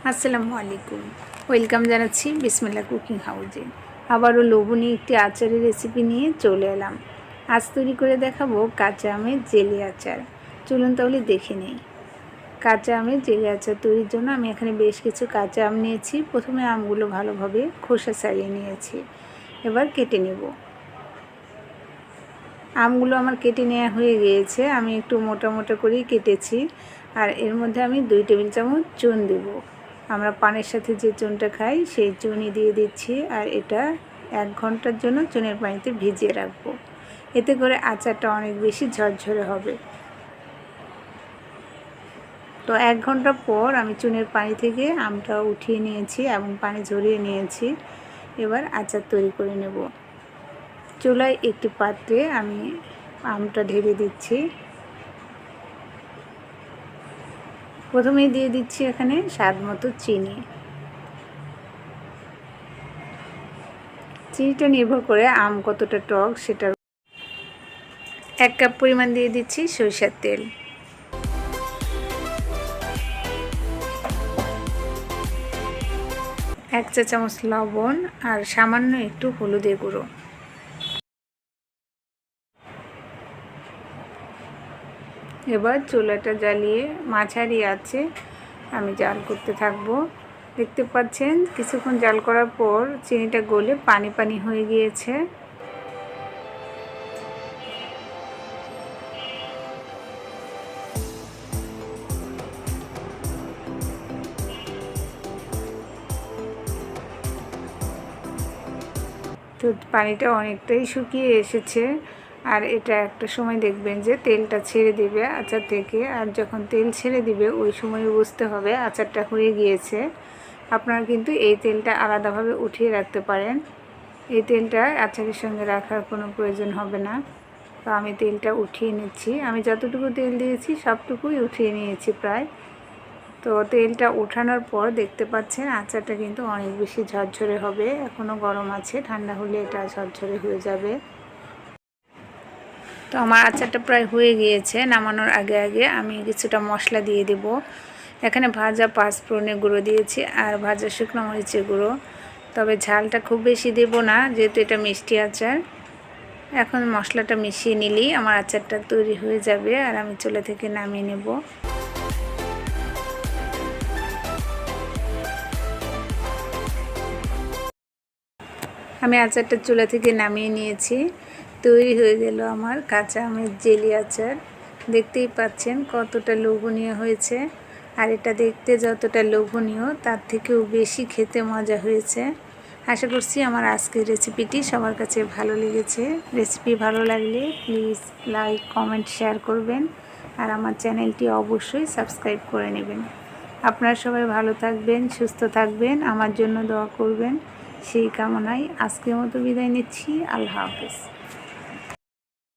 আসসালামু আলাইকুম। ওয়েলকাম জানাচ্ছি বিসমিল্লাহ কুকিং হাউজে। আবারও লোভনীয় একটি আচারের রেসিপি নিয়ে চলে এলাম। আজ তৈরি করে দেখাবো কাঁচা আমের জেলি আচার। চলুন তাহলে দেখে নিই। কাঁচা আমের জেলি আচার তৈরির জন্য আমি এখানে বেশ কিছু কাঁচা আম নিয়েছি। প্রথমে আমগুলো ভালোভাবে খোসা ছাড়িয়ে নিয়েছি, এবার কেটে নেব। আমগুলো আমার কেটে নেওয়া হয়ে গিয়েছে। আমি একটু মোটা মোটা করেই কেটেছি। আর এর মধ্যে আমি 2 টেবিল চামচ চুন দেব। আমরা পানের সাথে যে চুনটা খাই সেই চুনই দিয়ে দিচ্ছি। আর এটা 1 ঘন্টার জন্য চুনের পানিতে ভিজিয়ে রাখবো। এতে করে আচারটা অনেক বেশি ঝরঝরে হবে। তো 1 ঘন্টা পর আমি চুনের পানি থেকে আমটা উঠিয়ে নিয়েছি এবং পানি ঝরিয়ে নিয়েছি। এবার আচার তৈরি করে নেব। চুলায় একটি পাত্রে আমি আমটা ঢেলে দিচ্ছি। প্রথমেই দিয়ে দিচ্ছি এখানে স্বাদ মতো চিনি। চিনিটা নির্ভর করে আম কতটা টক সেটার। 1 কাপ পরিমাণ দিয়ে দিচ্ছি সরিষার তেল। 1 চা চামচ লবণ আর সামান্য একটু হলুদের গুঁড়ো। এবার চুলাটা জ্বালিয়ে মাঝারি আঁচে আমি জাল করতে থাকব। দেখতে পাচ্ছেন কিছুক্ষণ জাল করার পর চিনিটা গলে পানি পানি হয়ে গিয়েছে। তো পানিটা অনেকটাই শুকিয়ে এসেছে। আর এটা একটা সময় দেখবেন যে তেলটা ছেড়ে দিবে আচার থেকে। আর যখন তেল ছেড়ে দিবে ওই সময় বুঝতে হবে আচারটা হয়ে গিয়েছে। আপনারা কিন্তু এই তেলটা আলাদাভাবে উঠিয়ে রাখতে পারেন। এই তেলটা আচারের সঙ্গে রাখার কোনো প্রয়োজন হবে না। তো আমি তেলটা উঠিয়ে নিচ্ছি। আমি যতটুকু তেল দিয়েছি সবটুকুই উঠিয়ে নিয়েছি প্রায়। তো তেলটা ওঠানোর পর দেখতে পাচ্ছেন আচারটা কিন্তু অনেক বেশি ঝরঝরে হবে। এখনও গরম আছে, ঠান্ডা হলে এটা ঝরঝরে হয়ে যাবে। তো আমার আচারটা প্রায় হয়ে গিয়েছে। নামানোর আগে আগে আমি কিছুটা মশলা দিয়ে দেব। এখানে ভাজা 5 ফোড়নের গুঁড়ো দিয়েছি আর ভাজা শুকনো মরিচের গুঁড়ো। তবে ঝালটা খুব বেশি দেব না, যেহেতু এটা মিষ্টি আচার। এখন মশলাটা মিশিয়ে নিলেই আমার আচারটা তৈরি হয়ে যাবে আর আমি চুলা থেকে নামিয়ে নেব। আমি আচারটা চুলা থেকে নামিয়ে নিয়েছি। তৈরি হয়ে গেল আমার কাঁচা আমের জেলি আচার। দেখতেই পাচ্ছেন কতটা লোভনীয় হয়েছে। আর এটা দেখতে যতটা লোভনীয় তার থেকেও বেশি খেতে মজা হয়েছে। আশা করছি আমার আজকের রেসিপিটি সবার কাছে ভালো লেগেছে। রেসিপি ভালো লাগলে প্লিজ লাইক, কমেন্ট, শেয়ার করবেন। আর আমার চ্যানেলটি অবশ্যই সাবস্ক্রাইব করে নেবেন। আপনারা সবাই ভালো থাকবেন, সুস্থ থাকবেন, আমার জন্য দোয়া করবেন। সেই কামনায় আজকের মতো বিদায় নিচ্ছি। আল্লাহ হাফেজ।